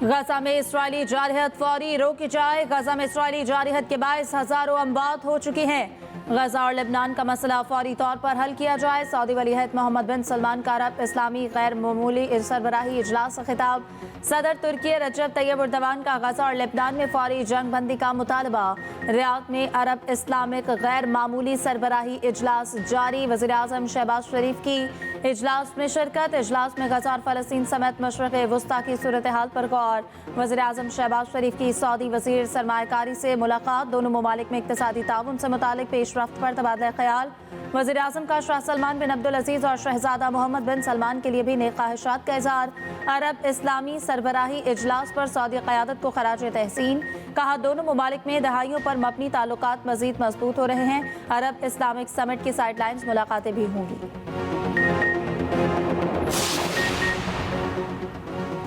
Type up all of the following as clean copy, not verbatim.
गजा में इसराइली जारहत फौरी रोकी जाए। गजा में इसराइली जारहत के बायस हजारों अमवात हो चुकी हैं। गजा और लेबनान का मसला फौरी तौर पर हल किया जाए। सऊदी वलीअहद मोहम्मद बिन सलमान का अरब इस्लामी गैर मामूली सरबराही इजलास से खिताब। सदर तुर्की रजब तैयब एर्दोगान का गजा और लेबनान में फौरी जंग बंदी का मुतालबा। रियाद में अरब इस्लामिक गैर मामूली सरबराही इजलास जारी। वज़ीर आज़म शहबाज शरीफ की इजलास में शिरकत। इजलास में गजा और फलस्तीन समेत मशरक़ वुस्ता की सूरत हाल पर गौर। वज़ीर आज़म शहबाज शरीफ की सऊदी वज़ीर सरमायाकारी से मुलाकात। दोनों ममालिक में इक़्तिसादी ताउन से मुतालिक पेशरफ्त पर तबादला ख्याल। वज़ीर आज़म का शाह सलमान बिन अब्दुल अजीज़ और शहजादा मोहम्मद बिन सलमान के लिए भी नेक ख्वाहिशात का इज़हार। अरब इस्लामी सरबराही इजलास पर सऊदी क़यादत को खराज तहसीन। कहा, दोनों ममालिक में दहाइयों पर मबनी ताल्लुकात मज़ीद मजबूत हो रहे हैं। अरब इस्लामिक समिट की साइडलाइंस मुलाकातें भी होंगी।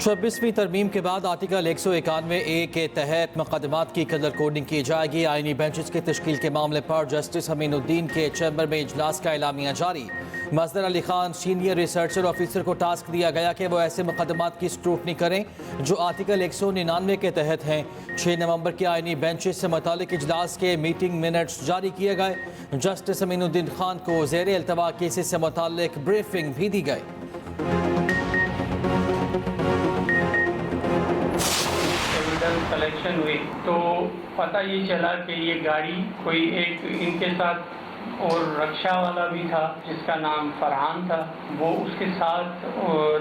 26वीं तरमीम के बाद आर्टिकल 191A के तहत मुकदमात की कलर कोडिंग की जाएगी। आईनी बेंचेस की तश्कील के मामले पर जस्टिस अमीनुद्दीन के चैम्बर में इजलास का एलामिया जारी। मजदर Ali Khan senior researcher officer को टास्क दिया गया कि वो ऐसे मुकदमात की स्क्रूटनी करें जो आर्टिकल 199 के तहत हैं। 6 नवंबर के आईनी बेंचेस से मुतालिक इजलास के मीटिंग मिनट्स जारी किए गए। जस्टिस अमीनुद्दीन खान को ज़ेर अल्तवा केसेस से मुतालिक ब्रीफिंग भी दी गई। कलेक्शन हुई तो पता ये चला कि ये गाड़ी कोई एक इनके साथ और रक्षा वाला भी था जिसका नाम फरहान था। वो उसके साथ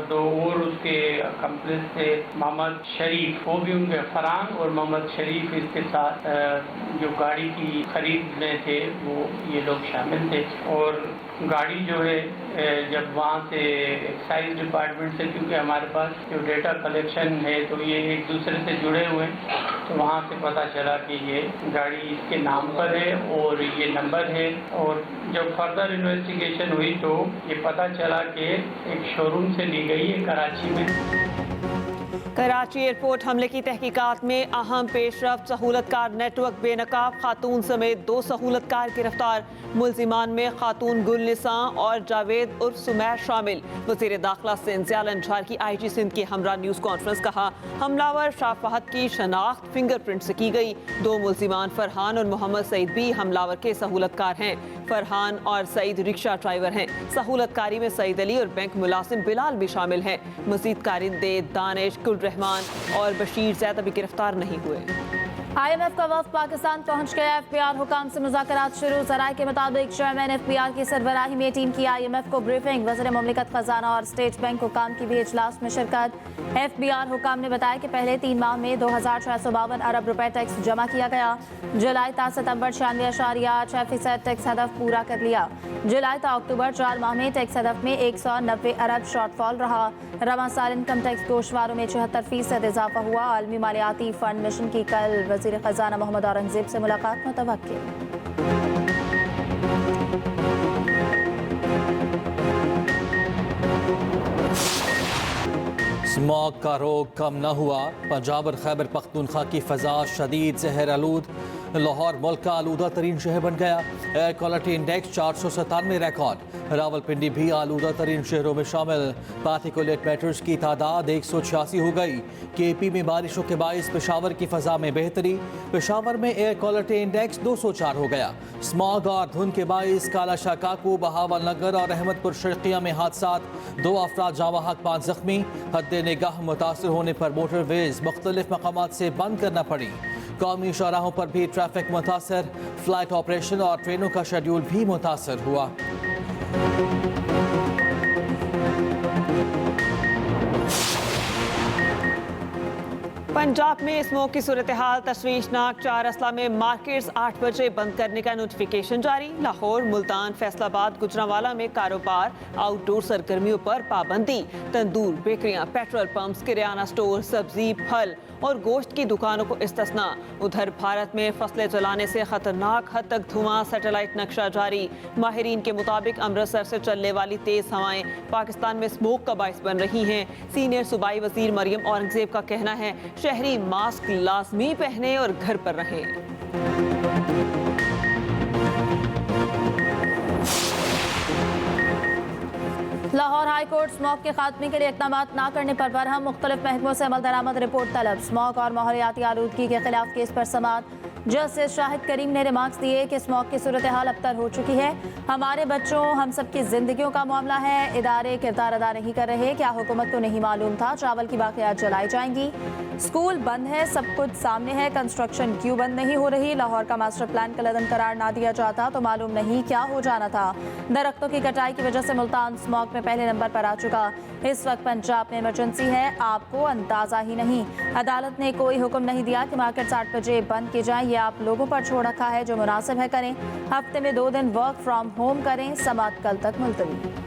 दो और उसके कंप्लेस थे मोहम्मद शरीफ। वो भी उनके फरहान और मोहम्मद शरीफ इसके साथ जो गाड़ी की खरीद में थे वो ये लोग शामिल थे। और गाड़ी जो है जब वहाँ से एक्साइज डिपार्टमेंट से, क्योंकि हमारे पास जो डेटा कलेक्शन है तो ये एक दूसरे से जुड़े हुए हैं, तो वहाँ से पता चला कि ये गाड़ी इसके नाम पर है और ये नंबर है। और जब फर्दर इन्वेस्टिगेशन हुई तो ये पता चला कि एक शोरूम से ली गई है कराची में। कराची एयरपोर्ट हमले की तहकीकात में अहम पेशरफ्त। सहूलतकार नेटवर्क बेनकाब खातून समेत 2 सहूलतकार गिरफ्तार। मुल्जिमान में खातून गुलनिसा और जावेद उर्फ सुमैर शामिल। वज़ीर दाखिला सिंधिया अंसार की IG सिंध की हमरा न्यूज़ कॉन्फ्रेंस। कहा, हमलावर शाह फहद की शनाख्त फिंगरप्रिंट से की गई। 2 मुल्जिमान फरहान और मोहम्मद सईद भी हमलावर के सहूलतकार हैं। फरहान और सईद रिक्शा ड्राइवर हैं। सहूलतकारी में सईद अली और बैंक मुलाजिम बिलाल भी शामिल हैं। मजीद कारिंदे दानिश, रहमान और बशीर ज़ैदा भी गिरफ्तार नहीं हुए। IMF का वफ़द पाकिस्तान पहुंच गया। FBR हुकाम से मुज़ाकरात शुरू। ज़राए के मुताबिक चेयरमैन FBR की सरबराही में टीम की IMF को ब्रीफिंग। वज़ीर मुमलिकत खजाना और स्टेट बैंक हुकाम की भी इजलास में शिरकत। FBR हुकाम ने बताया कि पहले 3 माह में 2652 अरब रुपए टैक्स जमा किया गया। जुलाई ता सितंबर 96.6% टैक्स हदफ पूरा कर लिया। जुलाई ता अक्टूबर 4 माह में टैक्स हदफ में 190 अरब शॉर्टफॉल रहा। रवां साल इनकम टैक्स गोशवारों में 74% इजाफा हुआ। आलमी मालियाती फंड मिशन की कल वज़ीर खजाना मोहम्मद औरंगजेब से मुलाकात मुतवक्किल। स्मॉग का रोग कम न हुआ। पंजाब और खैबर पख्तूनख्वा की फ़ज़ा शदीद ज़हर आलूद। लाहौर मुल्क का आलूदा तरीन शहर बन गया। Air quality index 497 record. Rawalpindi भी आलूदा तरीन शहरों में शामिल। पार्टिकुलेट मैटर्स की तादाद 186 हो गई। KP में बारिशों के बाइस पेशावर की फ़ज़ा में बेहतरी। पेशावर में एयर क्वालिटी इंडेक्स 204 हो गया। स्मॉग और धुंध के बाइस काला शाह काकू, बहावल नगर और अहमदपुर शर्किया में हादसात। 2 अफराद जावाहक, 5 जख्मी। हद निगाह मुतासर होने पर मोटरवेज मुख्तलिफ मकामात से बंद करना पड़ी। कौमी शाहराहों पर भी ट्रैफिक मुतासर। फ्लाइट ऑपरेशन और ट्रेनों का शेड्यूल भी मुतासर हुआ। पंजाब में स्मोक की सूरत हाल तशवीशनाक। 4 अजला में मार्केट्स 8 बजे बंद करने का नोटिफिकेशन जारी। लाहौर, मुल्तान, फैसलाबाद, गुजरांवाला में कारोबार, आउटडोर सरगर्मियों पर पाबंदी। तंदूर, बेकरियां, पेट्रोल पंप्स, किराना स्टोर, सब्जी, फल और गोश्त की दुकानों को इस्तिस्ना। उधर भारत में फसलें जलाने से खतरनाक हद तक धुआं। सैटेलाइट नक्शा जारी। माहिरीन के मुताबिक अमृतसर से चलने वाली तेज हवाएं पाकिस्तान में स्मोक का बाइस बन रही हैं। सीनियर सूबाई वजीर मरियम औरंगजेब का कहना है, शहरी मास्क लाजमी पहने और घर पर रहें। लाहौर हाई कोर्ट स्मॉग के खात्मे के लिए इकदाम ना करने पर बरहम, मुख्तलिफ महकमों से अमल दरामद रिपोर्ट तलब। स्मॉग और माहौलियाती आलूदगी के खिलाफ केस पर समाअत। जस्टिस शाहिद करीम ने रिमार्क्स दिए कि स्मॉग की सूरत हाल अबतर हो चुकी है। हमारे बच्चों, हम सबकी जिंदगियों का मामला है। इदारे किरदार अदा नहीं कर रहे। क्या हुकूमत को नहीं मालूम था चावल की बाक़ियात जलाई जाएंगी? स्कूल बंद है, सब कुछ सामने है। कंस्ट्रक्शन क्यों बंद नहीं हो रही? लाहौर का मास्टर प्लान कलअदम करार ना दिया जाता तो मालूम नहीं क्या हो जाना था। दरख्तों की कटाई की वजह से मुल्तान स्मॉग में पहले नंबर पर आ चुका। इस वक्त पंजाब में इमरजेंसी है, आपको अंदाजा ही नहीं। अदालत ने कोई हुक्म नहीं दिया कि मार्केट 8 बजे बंद की जाए। ये आप लोगों पर छोड़ रखा है, जो मुनासिब है करें। हफ्ते में 2 दिन वर्क फ्रॉम होम करें। समाअत कल तक मुलतवी।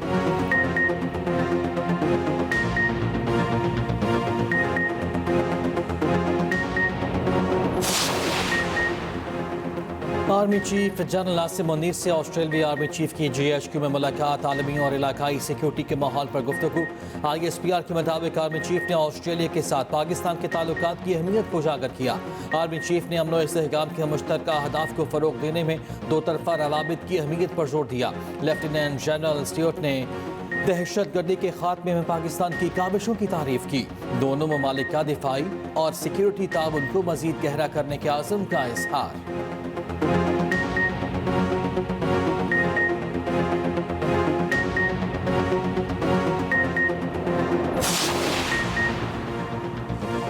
Army chief general Asim Munir से ऑस्ट्रेलियाई आर्मी चीफ की GHQ में मुलाकात। आलमी और इलाकाई सिक्योरिटी के माहौल पर गुफ्तगू। ISPR के मुताबिक आर्मी चीफ ने ऑस्ट्रेलिया के साथ पाकिस्तान के ताल्लुकात की अहमियत को उजागर किया। आर्मी चीफ ने अमन और इस्तेहकाम के मुश्तरका अहदाफ को फ़रोग देने में दो तरफा रवाबित की अहमियत पर जोर दिया। लेफ्टिनेंट जनरल स्टीवर्ट ने दहशतगर्दी के खात्मे में पाकिस्तान की काविशों की तारीफ की। दोनों ममालिक का दिफाई और सिक्योरिटी ताउन को मजीद गहरा करने के आज़म का इजहार।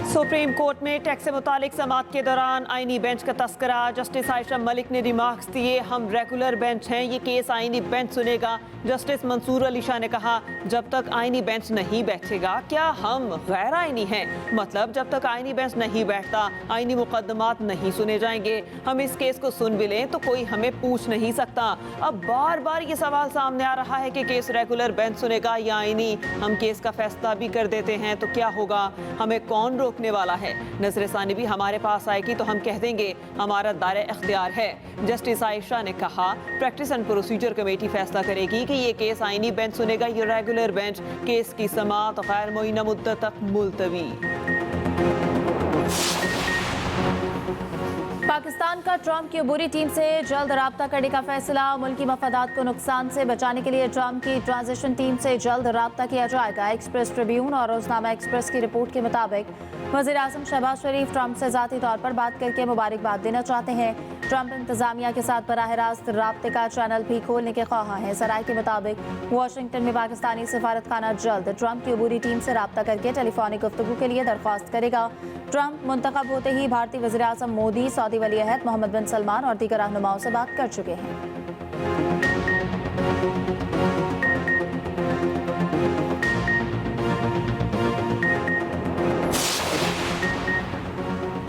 सुप्रीम कोर्ट में टैक्स से मुतालिक समाअत के दौरान आईनी बेंच का तस्करा। जस्टिस आयशा मलिक ने रिमार्क्स दिए, हम रेगुलर बेंच हैं, ये केस आईनी बेंच सुनेगा। जस्टिस मंसूर अली शाह ने कहा, जब तक आईनी बेंच नहीं बैठेगा क्या हम गैर आईनी हैं? मतलब जब तक आईनी बेंच नहीं बैठता आईनी मुकदमात नहीं सुने जाएंगे। हम इस केस को सुन भी लें तो कोई हमें पूछ नहीं सकता। अब बार बार ये सवाल सामने आ रहा है कि केस रेगुलर बेंच सुनेगा या आईनी। हम केस का फैसला भी कर देते हैं तो क्या होगा? हमें कौन रोकने वाला है? नजरसानी भी हमारे पास आएगी तो हम कह देंगे हमारा दायरा इख्तियार है। जस्टिस आयशा ने कहा, प्रैक्टिस एंड प्रोसीजर कमेटी फैसला करेगी कि ये केस आईनी बेंच सुनेगा या रेगुलर बेंच। केस की समाअत गैर मुअय्यना मुद्दत तक मुलतवी। पाकिस्तान का ट्रंप की अबूरी टीम से जल्द राब्ता करने का फैसला। मुल्की मफादात को नुकसान से बचाने के लिए ट्रंप की ट्रांजिशन टीम से जल्द राब्ता किया जाएगा। एक्सप्रेस ट्रिब्यून और रोजनामा एक्सप्रेस की रिपोर्ट के मुताबिक वज़ीर आज़म शहबाज शरीफ ट्रंप से ज़ाती तौर पर बात करके मुबारकबाद देना चाहते हैं। ट्रंप इंतजामिया के साथ बराह रास्त राब्ते का चैनल भी खोलने के ख्वाह हैं। सराय के मुताबिक वाशिंगटन में पाकिस्तानी सफारत खाना जल्द ट्रंप की अबूरी टीम से राब्ता करके टेलीफोनिक गुफ्तगू के लिए दरख्वास्त करेगा। ट्रंप मुंतखब होते ही भारतीय वज़ीर आज़म मोदी, सऊदी वली अहद मोहम्मद बिन सलमान और दीगर रहनुमाओं से बात कर चुके हैं।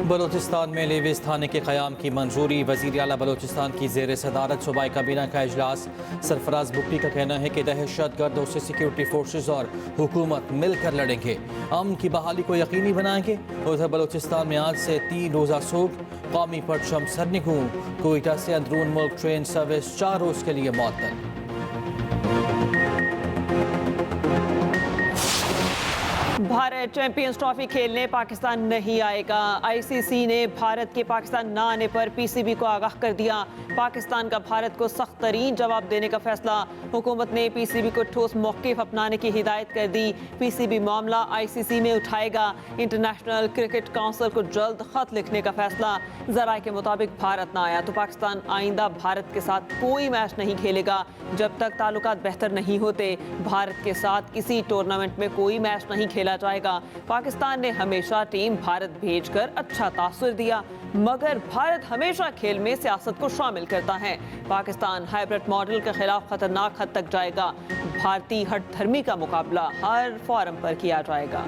बलूचिस्तान में लेविस थाने के क़याम की मंजूरी। वज़ीर आला बलूचिस्तान की ज़ेर सदारत सूबाई काबीना का इजलास। सरफराज भुट्टी का कहना है कि दहशतगर्दों से सिक्योरिटी फोर्सेज और हुकूमत मिलकर लड़ेंगे, अमन की बहाली को यकीनी बनाएंगे। उधर बलूचिस्तान में आज से 3 रोज़ा सोग, कौमी परचम सरनिगू। कोयटा से अंदरून मुल्क ट्रेन सर्विस 4 रोज़ के लिए मुअत्तल। भारत चैंपियंस ट्रॉफी खेलने पाकिस्तान नहीं आएगा। ICC ने भारत के पाकिस्तान न आने पर PCB को आगाह कर दिया। पाकिस्तान का भारत को सख्त तरीन जवाब देने का फैसला। हुकूमत ने PCB को ठोस मौक़िफ़ अपनाने की हिदायत कर दी। PCB मामला ICC में उठाएगा। इंटरनेशनल क्रिकेट काउंसिल को जल्द खत लिखने का फैसला। ज़राए के मुताबिक भारत न आया तो पाकिस्तान आइंदा भारत के साथ कोई मैच नहीं खेलेगा। जब तक ताल्लुकात बेहतर नहीं होते भारत के साथ किसी टूर्नामेंट में कोई मैच नहीं खेला जाएगा। पाकिस्तान ने हमेशा टीम भारत भेजकर अच्छा तासुर दिया, मगर भारत हमेशा खेल में सियासत को शामिल करता है। पाकिस्तान हाइब्रिड मॉडल के खिलाफ खतरनाक हद तक जाएगा। भारतीय हठधर्मी का मुकाबला हर फोरम पर किया जाएगा।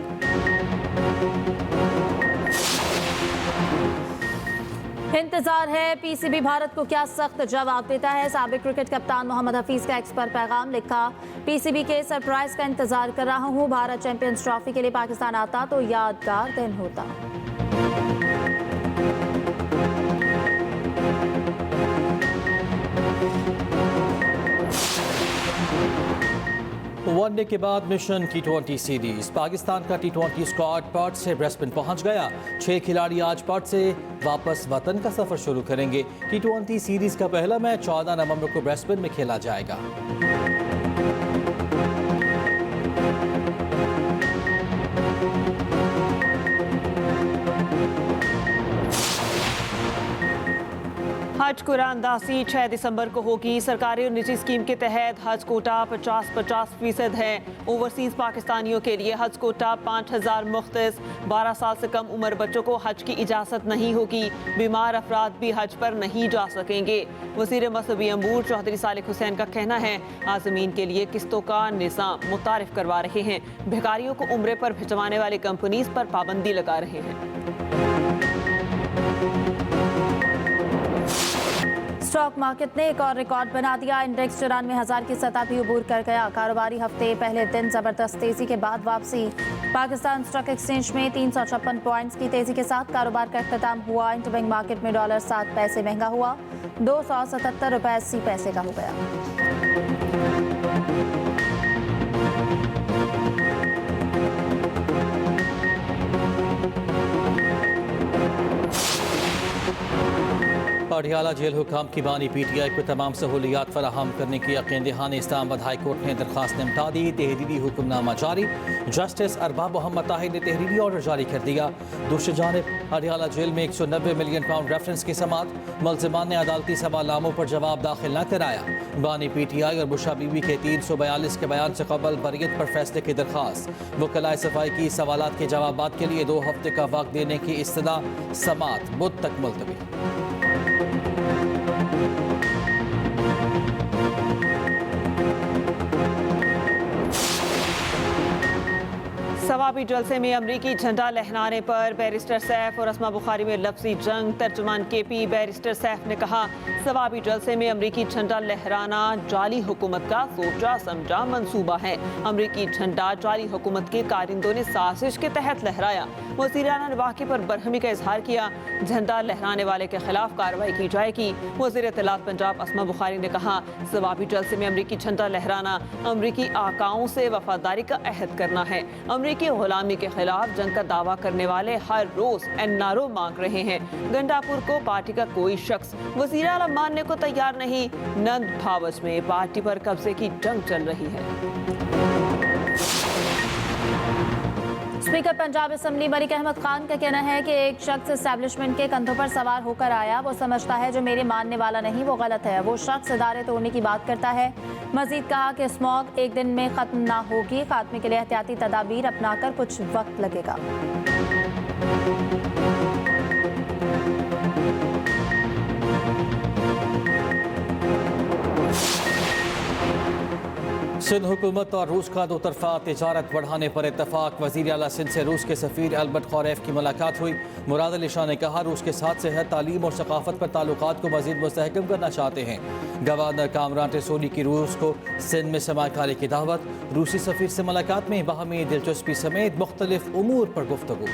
इंतजार है PCB भारत को क्या सख्त जवाब देता है। साबिक क्रिकेट कप्तान मोहम्मद हफीज का एक्स पर पैगाम लिखा, PCB के सरप्राइज का इंतजार कर रहा हूं। भारत चैंपियंस ट्रॉफी के लिए पाकिस्तान आता तो यादगार दिन होता। वनडे के बाद मिशन T20 सीरीज। पाकिस्तान का T20 स्क्वाड पर्थ से ब्रिस्बेन पहुंच गया। 6 खिलाड़ी आज पर्थ से वापस वतन का सफर शुरू करेंगे। T20 सीरीज का पहला मैच 14 नवंबर को ब्रिस्बेन में खेला जाएगा। हज कुरानदासी 6 दिसंबर को होगी। सरकारी और निजी स्कीम के तहत हज कोटा 50-50% है। ओवरसीज पाकिस्तानियों के लिए हज कोटा 5000 मुख्तस। 12 साल से कम उम्र बच्चों को हज की इजाज़त नहीं होगी। बीमार अफराद भी हज पर नहीं जा सकेंगे। वज़ीर मज़हबी अमूर चौधरी सालिक हुसैन का कहना है आज़मीन के लिए किस्तों का निज़ाम मुतारिफ करवा रहे हैं। भिखारियों को उम्रे पर भिजवाने वाली कंपनीज पर पाबंदी लगा रहे हैं। स्टॉक मार्केट ने एक और रिकॉर्ड बना दिया। इंडेक्स 94,000 की सतह भी उबूर कर गया। कारोबारी हफ्ते पहले दिन जबरदस्त तेजी के बाद वापसी। पाकिस्तान स्टॉक एक्सचेंज में 356 पॉइंट्स की तेजी के साथ कारोबार का अख्ताम हुआ। इंटरबैंक मार्केट में डॉलर 7 पैसे महंगा हुआ, 277 रुपये 80 पैसे का हो गया। पटियाला जेल हुकाम की बानी PTI को तमाम सहूलियात फराहम करने की यकीन दहानी इस्लामाबाद हाई कोर्ट ने दरख्वास्त निपटा दी। तहरीरी हुक्मनामा जारी। जस्टिस अरबाब मोहम्मद ताहिर ने तहरीरी ऑर्डर जारी कर दिया। दूसरी जानिब पटियाला जेल में 190 मिलियन पाउंड रेफरेंस की समात। मुलजिमान ने अदालती सवालनामों पर जवाब दाखिल न कराया। बानी PTI और बुशा बीबी के 342 के बयान से कबल बरियत पर फैसले की दरख्वास्त। वकलाए सफाई की सवालात के जवाबात के लिए 2 हफ्ते का वक्त देने की इस्तदा। समात बुध तक मुलतवी। सवाबी जलसे में अमरीकी झंडा लहराने पर बैरिस्टर सैफ और अस्मा बुखारी में लफ्जी जंग। तर्जुमान KP बैरिस्टर सैफ ने कहा सवाबी जलसे में अमरीकी झंडा लहराना जाली हुकूमत का सोचा समझा मंसूबा है। अमरीकी झंडा जाली हुकूमत के कारिंदों ने साजिश के तहत लहराया। वज़ीर-ए-आला ने वाक़े पर बरहमी का इजहार किया। झंडा लहराने वाले के खिलाफ कार्रवाई की जाएगी। वज़ीर इत्तलात पंजाब अस्मा बुखारी ने कहा सवाबी जलसे में अमरीकी झंडा लहराना अमरीकी आकाओं से वफादारी का अहद करना है। अमरीकी गुलामी के खिलाफ जंग का दावा करने वाले हर रोज NRO मांग रहे हैं। गंडापुर को पार्टी का कोई शख्स वज़ीर आला मानने को तैयार नहीं। नंद भावच में पार्टी पर कब्जे की जंग चल रही है। स्पीकर पंजाब असेंबली मलिक अहमद खान का कहना है कि एक शख्स एस्टैब्लिशमेंट के कंधों पर सवार होकर आया। वो समझता है जो मेरे मानने वाला नहीं वो गलत है। वो शख्स इदारे तोड़ने की बात करता है। मजीद कहा कि स्मॉग एक दिन में खत्म ना होगी। खात्मे के लिए एहतियाती तदाबीर अपनाकर कुछ वक्त लगेगा। सिंध हुकूमत और रूस का 2 तरफा तिजारत बढ़ाने पर इत्तफाक। वज़ीर आला सिंध से रूस के सफ़ीर अल्बर्ट खौरैफ की मुलाकात हुई। मुराद अली शाह ने कहा रूस के साथ सेहत, तालीम और सकाफत पर ताल्लुकात को मज़ीद मुस्तहकम करना चाहते हैं। गवर्नर कामरान टेसोली की रूस को सिंध में समाकारी की दावत। रूसी सफ़ीर से मुलाकात में बाहमी दिलचस्पी समेत मुख्तलिफ उमूर पर गुफ्तगू।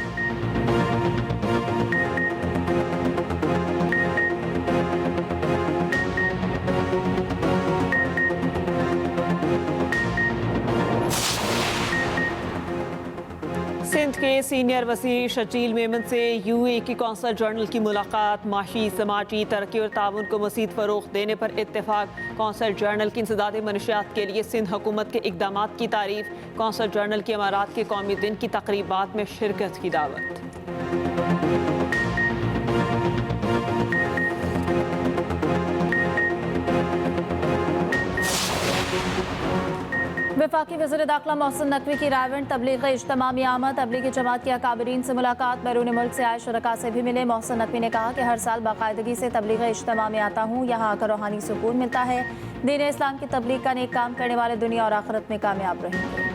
सिंध के सीनियर वज़ीर शकील मेमन से UAE की कौंसल जनरल की मुलाकात। माशी समाजी तरक्की और ताउन को मज़ीद फ़रोग़ देने पर इत्तेफाक। कौंसल जनरल की इंसदादी मनशियात के लिए सिंध हुकूमत के इक़दामात की तारीफ़। कौंसल जनरल के अमारात के कौमी दिन की तक़रीबात में शिरकत की दावत। वफाकी वज़ीर दाखिला मोहसिन नकवी की रायगढ़ तबलीग इज्तिमा में आमद। तबलीगी जमात के अकाबरीन से मुलाकात। बैरून मुल्क से आए शुरका से भी मिले। मोहसिन नकवी ने कहा कि हर साल बाकायदगी से तबलीग इज्तिमा में आता हूँ। यहाँ आकर रूहानी सुकून मिलता है। दीन इस्लाम की तबलीग का नेक काम करने वाले दुनिया और आखिरत में कामयाब रहेंगे।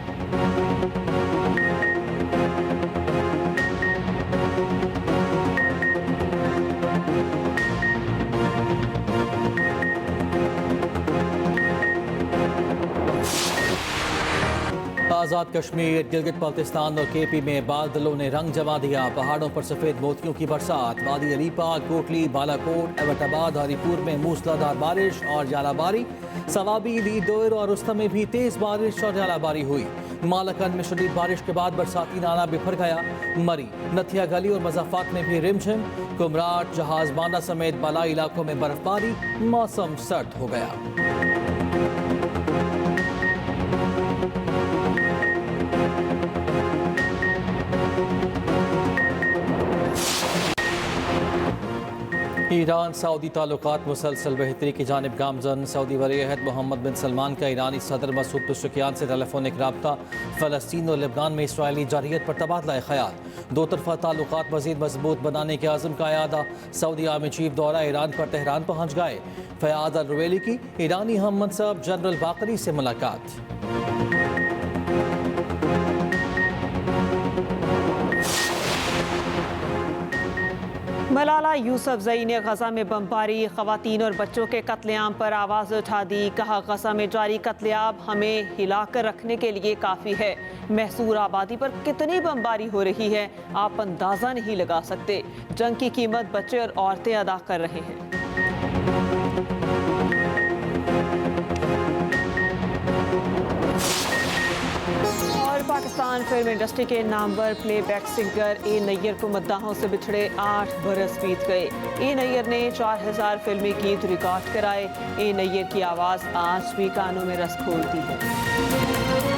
आज़ाद कश्मीर, गिलगित बल्तिस्तान और KP में बादलों ने रंग जमा दिया। पहाड़ों पर सफ़ेद मोतियों की बरसात। वादी अलीपा, कोटली, बालाकोट, एबटाबाद, हरीपुर में मूसलाधार बारिश और जालाबारी। सवाबी, लीडोर और रुस्तम में भी तेज़ बारिश और जालाबारी हुई। मालकन में शदीद बारिश के बाद बरसाती नाला बिखर गया। मरी, नथिया गली और मज़ाफ़ात में भी रिमझिम। कुमराट, जहाज बांदा समेत बलाई इलाकों में बर्फबारी। मौसम सर्द हो गया। ईरान सऊदी ताल्लुकात मुसलसल बेहतरी की जानिब गामजन। सऊदी वली-ए-अहद मोहम्मद बिन सलमान का ईरानी सदर मसूद पेशेकियान से टेलीफोनिक रब्ता। फ़लस्तीन और लेबनान में इसराइली जारहियत पर तबादला ख्याल। दो तरफा ताल्लुकात मज़ीद मजबूत बनाने के आज़म का अयादा। सऊदी आर्मी चीफ दौरा ईरान पर तेहरान पहुँच गए। फ़याद अल-रुवैली की ईरानी हम मनसब जनरल बाकरी से मुलाकात। मलाला यूसुफजई ने गजा में बमबारी, खवातीन और बच्चों के कत्लेआम पर आवाज़ उठा दी। कहा, गजा में जारी कत्लेआम हमें हिलाकर रखने के लिए काफ़ी है। महसूर आबादी पर कितनी बमबारी हो रही है आप अंदाज़ा नहीं लगा सकते। जंग की कीमत बच्चे और औरतें अदा कर रहे हैं। पाकिस्तान फिल्म इंडस्ट्री के नामवर प्लेबैक सिंगर ए नैयर को मद्दाहों से बिछड़े 8 बरस बीत गए। ए नैयर ने 4000 फिल्मी गीत रिकॉर्ड कराए। ए नैयर की आवाज़ आज भी कानों में रस घोलती है।